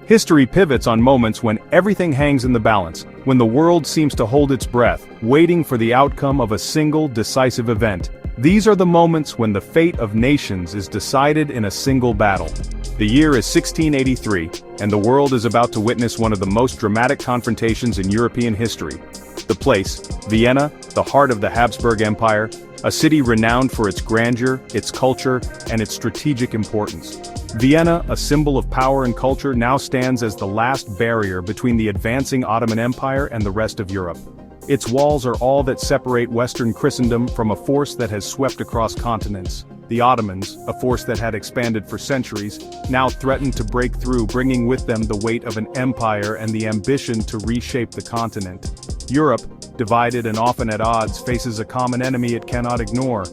History pivots on moments when everything hangs in the balance, when the world seems to hold its breath, waiting for the outcome of a single decisive event. These are the moments when the fate of nations is decided in a single battle. The year is 1683, and the world is about to witness one of the most dramatic confrontations in European history. The place, Vienna, the heart of the Habsburg Empire, a city renowned for its grandeur, its culture, and its strategic importance. Vienna, a symbol of power and culture, now stands as the last barrier between the advancing Ottoman Empire and the rest of Europe. Its walls are all that separate Western Christendom from a force that has swept across continents. The Ottomans, a force that had expanded for centuries, now threatened to break through, bringing with them the weight of an empire and the ambition to reshape the continent. Europe, divided and often at odds, faces a common enemy it cannot ignore.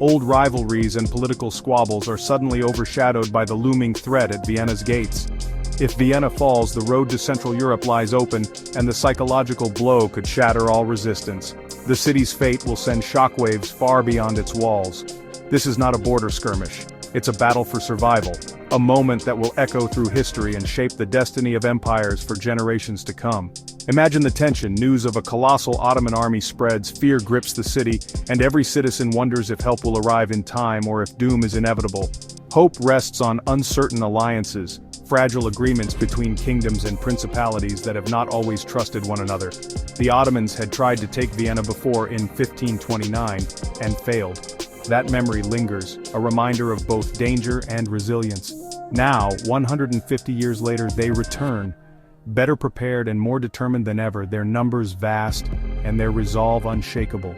Old rivalries and political squabbles are suddenly overshadowed by the looming threat at Vienna's gates. If Vienna falls, the road to Central Europe lies open, and the psychological blow could shatter all resistance. The city's fate will send shockwaves far beyond its walls. This is not a border skirmish. It's a battle for survival, a moment that will echo through history and shape the destiny of empires for generations to come. Imagine the tension. News of a colossal Ottoman army spreads, fear grips the city, and every citizen wonders if help will arrive in time or if doom is inevitable. Hope rests on uncertain alliances, fragile agreements between kingdoms and principalities that have not always trusted one another. The Ottomans had tried to take Vienna before in 1529, and failed. That memory lingers, a reminder of both danger and resilience. Now, 150 years later, they return, better prepared and more determined than ever, their numbers vast, and their resolve unshakable.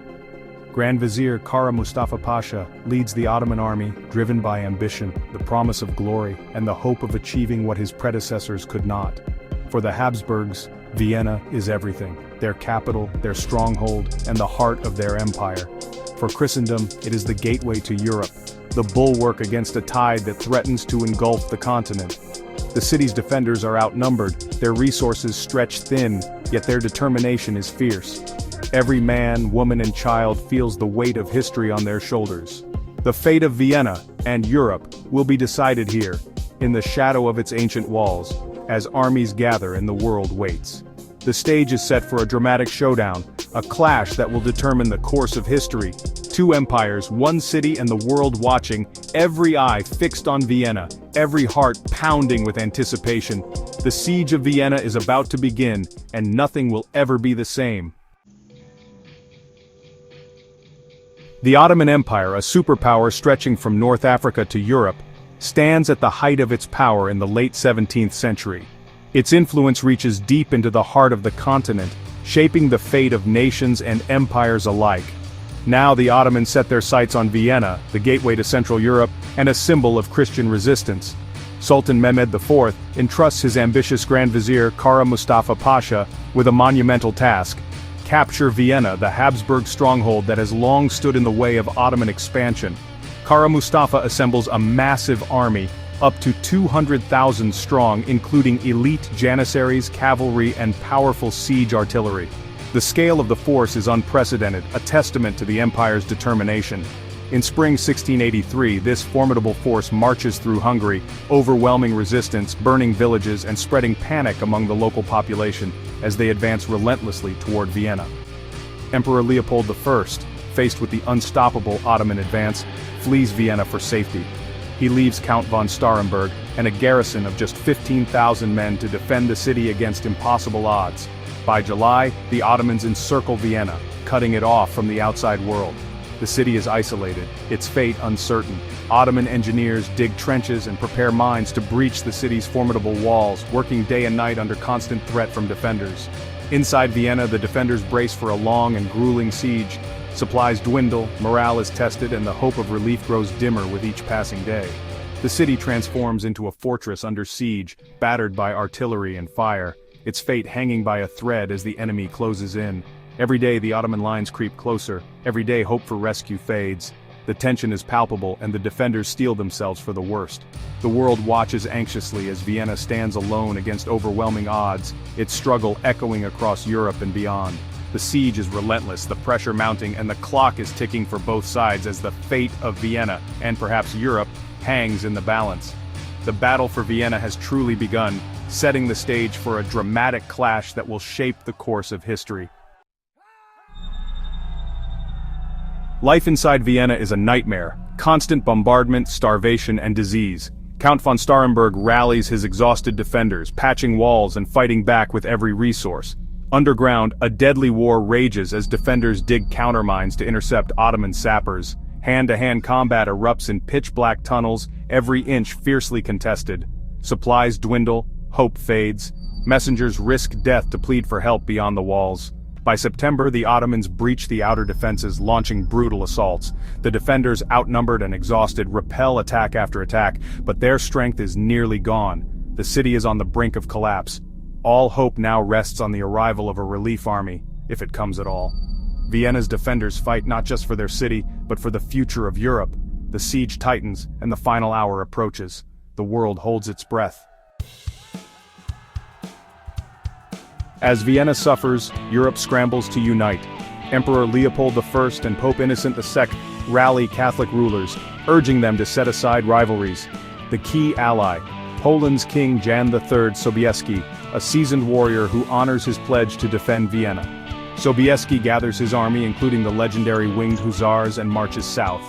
Grand Vizier Kara Mustafa Pasha leads the Ottoman army, driven by ambition, the promise of glory, and the hope of achieving what his predecessors could not. For the Habsburgs, Vienna is everything, their capital, their stronghold, and the heart of their empire. For Christendom, it is the gateway to Europe, the bulwark against a tide that threatens to engulf the continent. The city's defenders are outnumbered, their resources stretched thin, yet their determination is fierce. Every man, woman, and child feels the weight of history on their shoulders. The fate of Vienna, and Europe, will be decided here, in the shadow of its ancient walls, as armies gather and the world waits. The stage is set for a dramatic showdown, a clash that will determine the course of history. Two empires, one city, and the world watching, every eye fixed on Vienna, every heart pounding with anticipation. The siege of Vienna is about to begin, and nothing will ever be the same. The Ottoman Empire, a superpower stretching from North Africa to Europe, stands at the height of its power in the late 17th century. Its influence reaches deep into the heart of the continent, shaping the fate of nations and empires alike. Now the Ottomans set their sights on Vienna, the gateway to Central Europe, and a symbol of Christian resistance. Sultan Mehmed IV entrusts his ambitious Grand Vizier Kara Mustafa Pasha with a monumental task: capture Vienna, the Habsburg stronghold that has long stood in the way of Ottoman expansion. Kara Mustafa assembles a massive army, up to 200,000 strong, including elite janissaries, cavalry, and powerful siege artillery. The scale of the force is unprecedented, a testament to the empire's determination. In spring 1683, this formidable force marches through Hungary, overwhelming resistance, burning villages, and spreading panic among the local population as they advance relentlessly toward Vienna. Emperor Leopold I, faced with the unstoppable Ottoman advance, flees Vienna for safety. He leaves Count von Starhemberg and a garrison of just 15,000 men to defend the city against impossible odds. By July, the Ottomans encircle Vienna, cutting it off from the outside world. The city is isolated, its fate uncertain. Ottoman engineers dig trenches and prepare mines to breach the city's formidable walls, working day and night under constant threat from defenders. Inside Vienna, the defenders brace for a long and grueling siege. Supplies dwindle, morale is tested, and the hope of relief grows dimmer with each passing day. The city transforms into a fortress under siege, battered by artillery and fire, its fate hanging by a thread as the enemy closes in. Every day the Ottoman lines creep closer, every day hope for rescue fades. The tension is palpable and the defenders steel themselves for the worst. The world watches anxiously as Vienna stands alone against overwhelming odds, its struggle echoing across Europe and beyond. The siege is relentless, the pressure mounting, and the clock is ticking for both sides as the fate of Vienna, and perhaps Europe, hangs in the balance. The battle for Vienna has truly begun, setting the stage for a dramatic clash that will shape the course of history. Life inside Vienna is a nightmare: constant bombardment, starvation, and disease. Count von Starhemberg rallies his exhausted defenders, patching walls and fighting back with every resource. Underground, a deadly war rages as defenders dig countermines to intercept Ottoman sappers. Hand-to-hand combat erupts in pitch-black tunnels, every inch fiercely contested. Supplies dwindle, hope fades. Messengers risk death to plead for help beyond the walls. By September, the Ottomans breach the outer defenses, launching brutal assaults. The defenders, outnumbered and exhausted, repel attack after attack, but their strength is nearly gone. The city is on the brink of collapse. All hope now rests on the arrival of a relief army, if it comes at all. Vienna's defenders fight not just for their city, but for the future of Europe. The siege tightens, and the final hour approaches. The world holds its breath. As Vienna suffers, Europe scrambles to unite. Emperor Leopold I and Pope Innocent II rally Catholic rulers, urging them to set aside rivalries. The key ally, Poland's King Jan III Sobieski, a seasoned warrior who honors his pledge to defend Vienna. Sobieski gathers his army, including the legendary Winged Hussars, and marches south.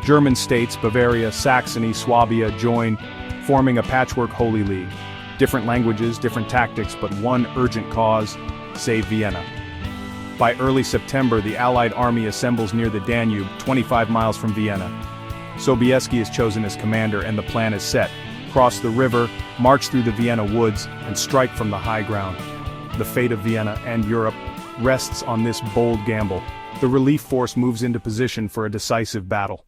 German states, Bavaria, Saxony, Swabia, join, forming a patchwork Holy League. Different languages, different tactics, but one urgent cause: save Vienna. By early September, the Allied army assembles near the Danube, 25 miles from Vienna. Sobieski is chosen as commander, and the plan is set: cross the river, march through the Vienna woods, and strike from the high ground. The fate of Vienna and Europe rests on this bold gamble. The relief force moves into position for a decisive battle.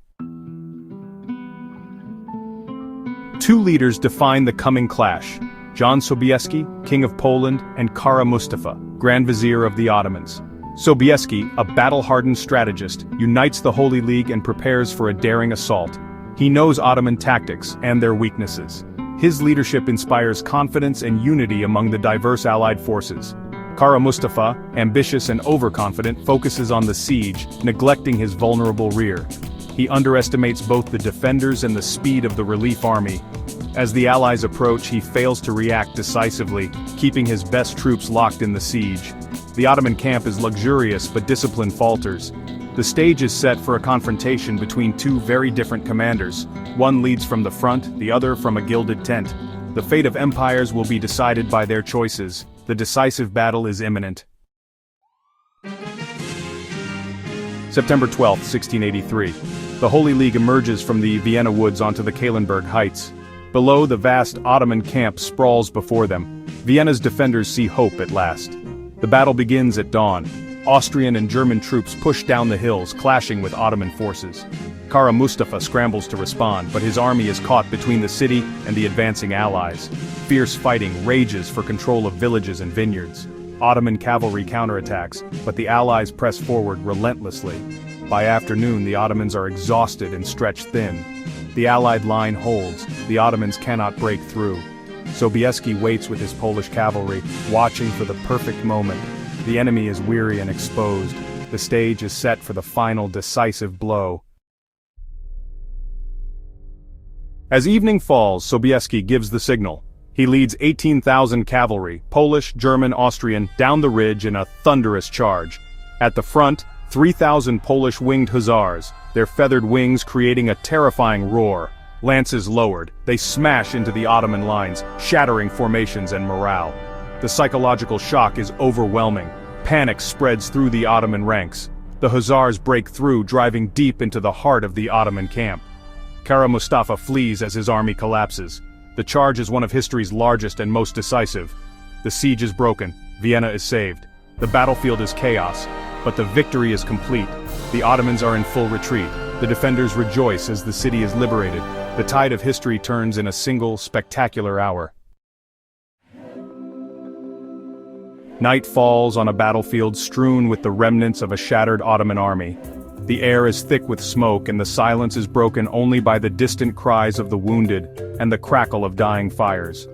Two leaders define the coming clash: John Sobieski, King of Poland, and Kara Mustafa, Grand Vizier of the Ottomans. Sobieski, a battle-hardened strategist, unites the Holy League and prepares for a daring assault. He knows Ottoman tactics and their weaknesses. His leadership inspires confidence and unity among the diverse Allied forces. Kara Mustafa, ambitious and overconfident, focuses on the siege, neglecting his vulnerable rear. He underestimates both the defenders and the speed of the relief army. As the Allies approach, he fails to react decisively, keeping his best troops locked in the siege. The Ottoman camp is luxurious, but discipline falters. The stage is set for a confrontation between two very different commanders. One leads from the front, the other from a gilded tent. The fate of empires will be decided by their choices. The decisive battle is imminent. September 12, 1683. The Holy League emerges from the Vienna woods onto the Kahlenberg Heights. Below, the vast Ottoman camp sprawls before them. Vienna's defenders see hope at last. The battle begins at dawn. Austrian and German troops push down the hills, clashing with Ottoman forces. Kara Mustafa scrambles to respond, but his army is caught between the city and the advancing Allies. Fierce fighting rages for control of villages and vineyards. Ottoman cavalry counterattacks, but the Allies press forward relentlessly. By afternoon, the Ottomans are exhausted and stretched thin. The Allied line holds. The Ottomans cannot break through. Sobieski waits with his Polish cavalry, watching for the perfect moment. The enemy is weary and exposed. The stage is set for the final decisive blow. As evening falls, Sobieski gives the signal. He leads 18,000 cavalry, Polish, German, Austrian, down the ridge in a thunderous charge. At the front, 3,000 Polish winged hussars, their feathered wings creating a terrifying roar. Lances lowered, they smash into the Ottoman lines, shattering formations and morale. The psychological shock is overwhelming. Panic spreads through the Ottoman ranks. The hussars break through, driving deep into the heart of the Ottoman camp. Kara Mustafa flees as his army collapses. The charge is one of history's largest and most decisive. The siege is broken. Vienna is saved. The battlefield is chaos, but the victory is complete. The Ottomans are in full retreat. The defenders rejoice as the city is liberated. The tide of history turns in a single, spectacular hour. Night falls on a battlefield strewn with the remnants of a shattered Ottoman army. The air is thick with smoke, and the silence is broken only by the distant cries of the wounded and the crackle of dying fires.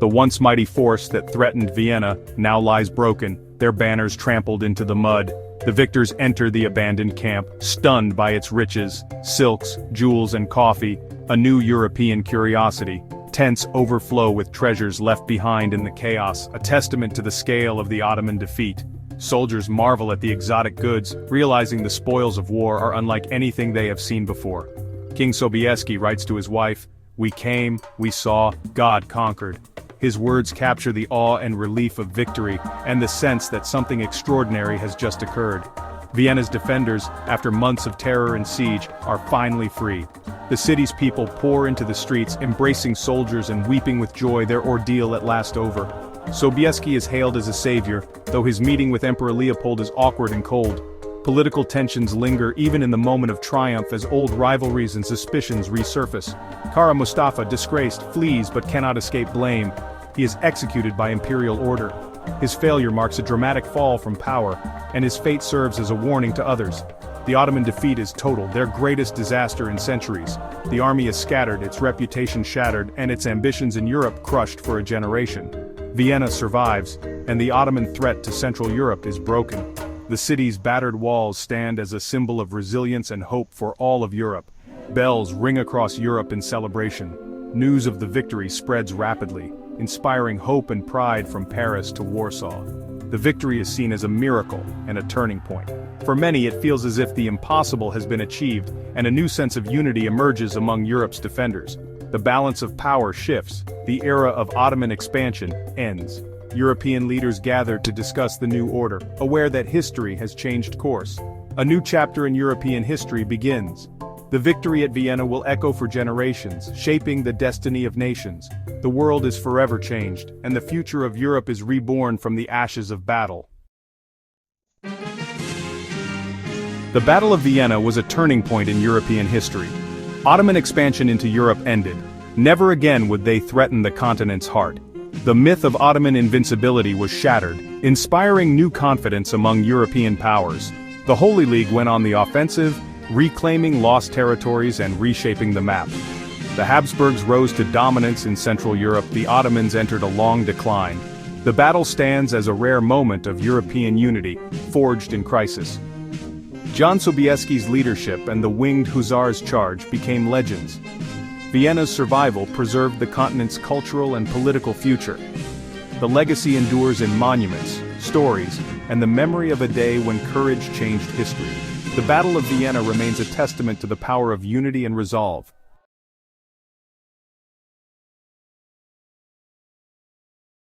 The once mighty force that threatened Vienna now lies broken, their banners trampled into the mud. The victors enter the abandoned camp, stunned by its riches, silks, jewels, and coffee, a new European curiosity. Tents overflow with treasures left behind in the chaos, a testament to the scale of the Ottoman defeat. Soldiers marvel at the exotic goods, realizing the spoils of war are unlike anything they have seen before. King Sobieski writes to his wife, "We came, we saw, God conquered." His words capture the awe and relief of victory, and the sense that something extraordinary has just occurred. Vienna's defenders, after months of terror and siege, are finally free. The city's people pour into the streets, embracing soldiers and weeping with joy, their ordeal at last over. Sobieski is hailed as a savior, though his meeting with Emperor Leopold is awkward and cold. Political tensions linger even in the moment of triumph as old rivalries and suspicions resurface. Kara Mustafa, disgraced, flees but cannot escape blame. He is executed by imperial order. His failure marks a dramatic fall from power, and his fate serves as a warning to others. The Ottoman defeat is total, their greatest disaster in centuries. The army is scattered, its reputation shattered, and its ambitions in Europe crushed for a generation. Vienna survives, and the Ottoman threat to Central Europe is broken. The city's battered walls stand as a symbol of resilience and hope for all of Europe. Bells ring across Europe in celebration. News of the victory spreads rapidly, inspiring hope and pride from Paris to Warsaw. The victory is seen as a miracle and a turning point. For many, it feels as if the impossible has been achieved, and a new sense of unity emerges among Europe's defenders. The balance of power shifts, the era of Ottoman expansion ends. European leaders gather to discuss the new order, aware that history has changed course. A new chapter in European history begins. The victory at Vienna will echo for generations, shaping the destiny of nations. The world is forever changed, and the future of Europe is reborn from the ashes of battle. The Battle of Vienna was a turning point in European history. Ottoman expansion into Europe ended. Never again would they threaten the continent's heart. The myth of Ottoman invincibility was shattered, inspiring new confidence among European powers. The Holy League went on the offensive, reclaiming lost territories and reshaping the map. The Habsburgs rose to dominance in Central Europe, the Ottomans entered a long decline. The battle stands as a rare moment of European unity, forged in crisis. John Sobieski's leadership and the winged Hussars' charge became legends. Vienna's survival preserved the continent's cultural and political future. The legacy endures in monuments, stories, and the memory of a day when courage changed history. The Battle of Vienna remains a testament to the power of unity and resolve.